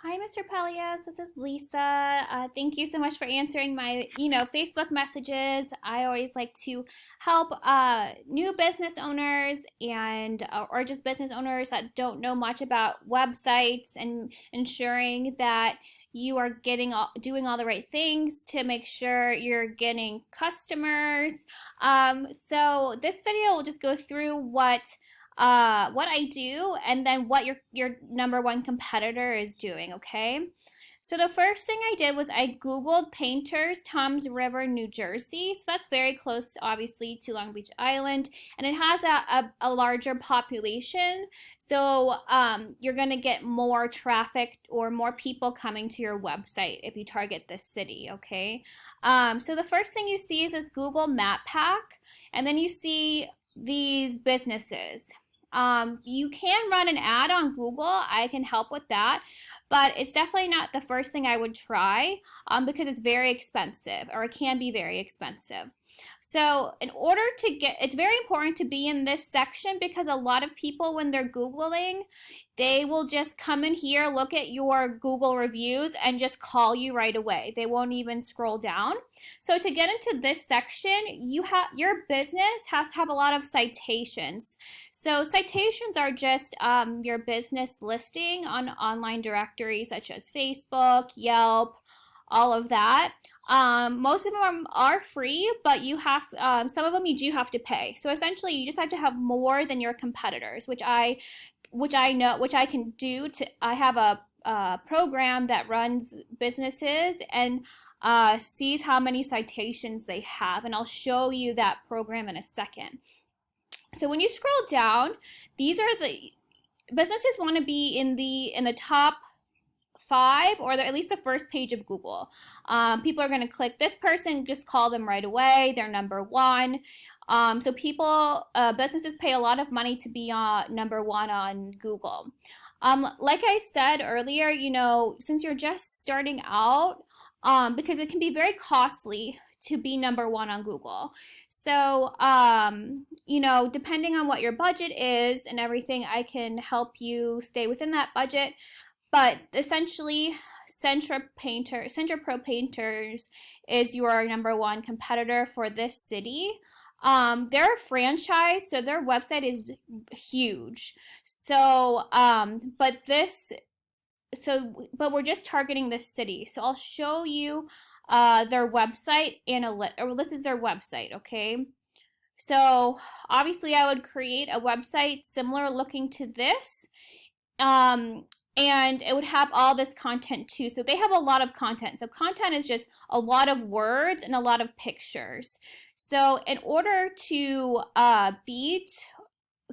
Hi, Mr. Pelios. This is Lisa. Thank you so much for answering my, Facebook messages. I always like to help new business owners and or just business owners that don't know much about websites and ensuring that you are doing all the right things to make sure you're getting customers. So this video will just go through what I do and then what your number one competitor is doing, okay? So the first thing I did was I Googled painters, Toms River, New Jersey. So that's very close, obviously, to Long Beach Island, and it has a larger population. So you're going to get more traffic or more people coming to your website if you target this city, okay? So the first thing you see is this Google Map Pack, and then you see these businesses. You can run an ad on Google. I can help with that, but it's definitely not the first thing I would try because it's very expensive, or it can be very expensive. So in order to it's very important to be in this section because a lot of people, when they're Googling, they will just come in here, look at your Google reviews, and just call you right away. They won't even scroll down. So to get into this section, your business has to have a lot of citations. So citations are just your business listing on online directories such as Facebook, Yelp, all of that. Most of them are free, but you have some of them you do have to pay. So essentially, you just have to have more than your competitors, which I can do. I have a program that runs businesses and sees how many citations they have, and I'll show you that program in a second. So when you scroll down, these are the businesses want to be in the top 5 or at least the first page of Google. People are going to click this person, just call them right away. They're number 1. So businesses pay a lot of money to be number 1 on Google. Like I said earlier, since you're just starting out, because it can be very costly to be number 1 on Google. So, depending on what your budget is and everything, I can help you stay within that budget. But essentially, Centra Pro Painters is your number 1 competitor for this city. They're a franchise, so their website is huge. So, but we're just targeting this city. So I'll show you their website this is their website, okay? So obviously I would create a website similar looking to this. And it would have all this content too. So they have a lot of content. So content is just a lot of words and a lot of pictures. So in order to beat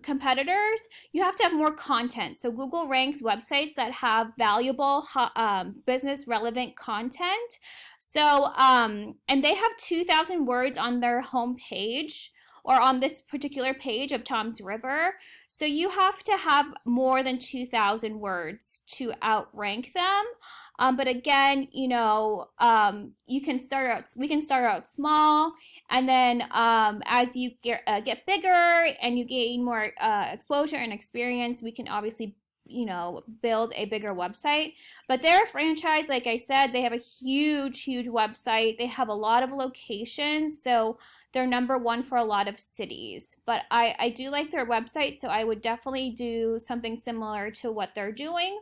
competitors, you have to have more content. So Google ranks websites that have valuable business relevant content. So and they have 2,000 words on their homepage, or on this particular page of Toms River. So you have to have more than 2,000 words to outrank them. But again, we can start out small, and then as you get bigger and you gain more exposure and experience, we can obviously build a bigger website. But they're a franchise, like I said. They have a huge website. They have a lot of locations, so they're number 1 for a lot of cities. But I do like their website, so I would definitely do something similar to what they're doing.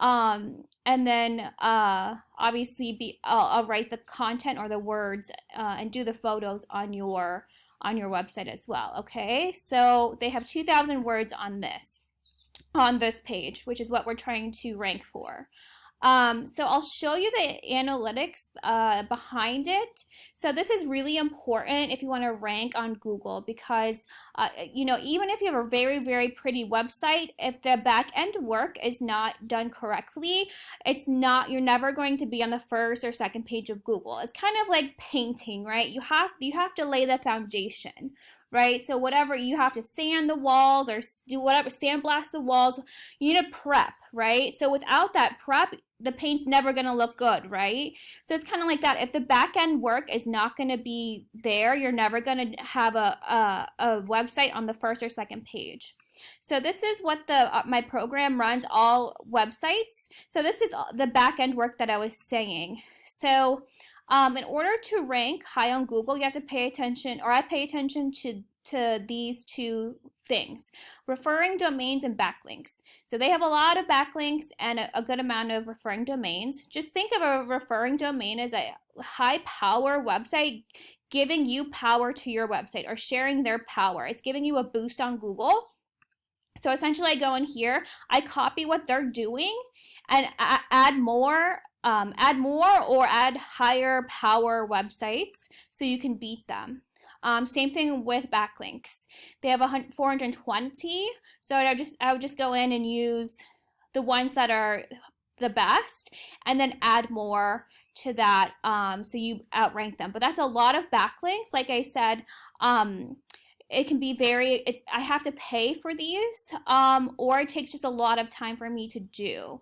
And then obviously I'll write the content or the words and do the photos on your website as well. Okay, so they have 2,000 words on this page, which is what we're trying to rank for. So I'll show you the analytics behind it. So this is really important if you want to rank on Google, because even if you have a very, very pretty website, if the back end work is not done correctly, you're never going to be on the first or second page of Google. It's kind of like painting, right? You have to lay the foundation, right? So whatever, you have to sand the walls or do whatever, sandblast the walls. You need to prep, right? So without that prep, the paint's never going to look good, right? So it's kind of like that. If the back end work is not going to be there, you're never going to have a website on the first or second page. So this is what my program runs, all websites. So this is the back end work that I was saying. So in order to rank high on Google, you have to pay attention, or I pay attention to these two things: referring domains and backlinks. So they have a lot of backlinks and a good amount of referring domains. Just think of a referring domain as a high power website giving you power to your website, or sharing their power. It's giving you a boost on Google. So essentially I go in here, I copy what they're doing and add more or add higher power websites so you can beat them. Same thing with backlinks. They have 420, so I would just go in and use the ones that are the best, and then add more to that, so you outrank them. But that's a lot of backlinks. Like I said, it can be I have to pay for these, or it takes just a lot of time for me to do.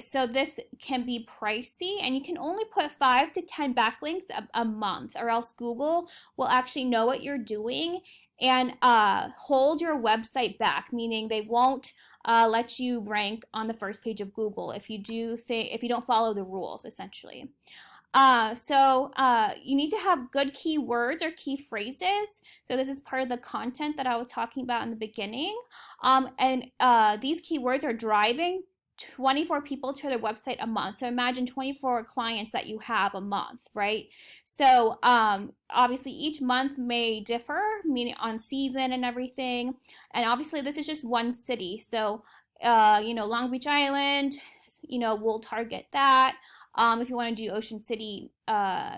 So this can be pricey, and you can only put 5 to 10 backlinks a month, or else Google will actually know what you're doing and hold your website back, meaning they won't let you rank on the first page of Google if you don't follow the rules, essentially. So you need to have good keywords or key phrases. So this is part of the content that I was talking about in the beginning. And these keywords are driving 24 people to their website a month. So imagine 24 clients that you have a month, right? So obviously each month may differ, meaning on season and everything. And obviously this is just one city. So, Long Beach Island, we'll target that. If you want to do Ocean City,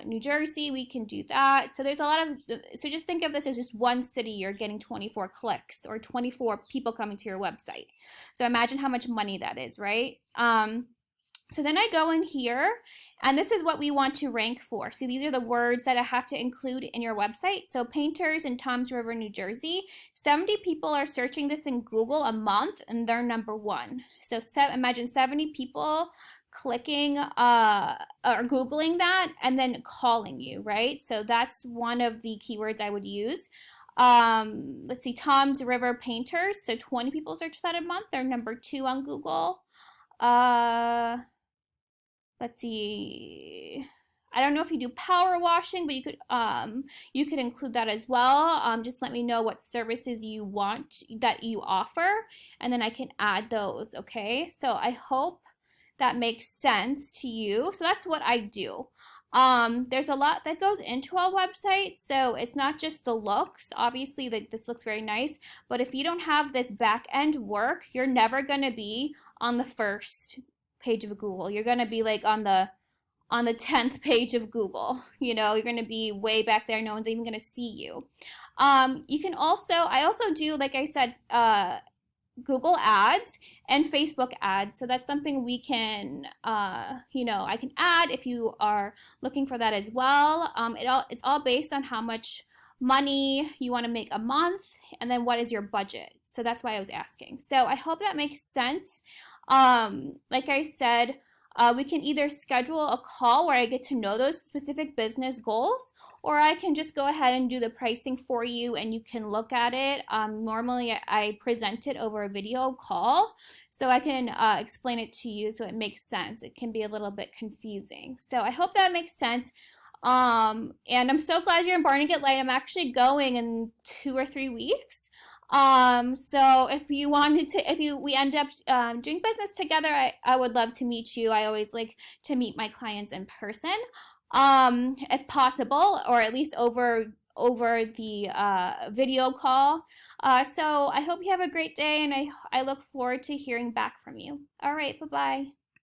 New Jersey, we can do that. So there's a lot of, so just think of this as just one city, you're getting 24 clicks or 24 people coming to your website. So imagine how much money that is, right? So then I go in here, and this is what we want to rank for. So these are the words that I have to include in your website. So painters in Toms River, New Jersey, 70 people are searching this in Google a month, and they're number 1. So imagine 70 people clicking or Googling that and then calling you, right? So that's one of the keywords I would use. Let's see, Toms River painters. So 20 people search that a month. They're number 2 on Google. Let's see. I don't know if you do power washing, but you could include that as well. Just let me know what services you want that you offer, and then I can add those, okay? So I hope that makes sense to you. So that's what I do. There's a lot that goes into a website, so it's not just the looks. Obviously, this looks very nice, but if you don't have this back end work, you're never going to be on the first page of Google. You're going to be like on the 10th page of Google. You're going to be way back there. No one's even going to see you. You can I also do, like I said, Google ads and Facebook ads. So that's something we can, I can add if you are looking for that as well. It's all based on how much money you want to make a month, and then what is your budget. So that's why I was asking. So I hope that makes sense. Like I said, we can either schedule a call where I get to know those specific business goals, or I can just go ahead and do the pricing for you and you can look at it. Normally I present it over a video call, so I can explain it to you so it makes sense. It can be a little bit confusing. So I hope that makes sense. And I'm so glad you're in Barnegat Light. I'm actually going in 2 or 3 weeks. So if we end up doing business together, I would love to meet you. I always like to meet my clients in person, if possible, or at least over the video call. So I hope you have a great day, and I look forward to hearing back from you. All right, bye-bye.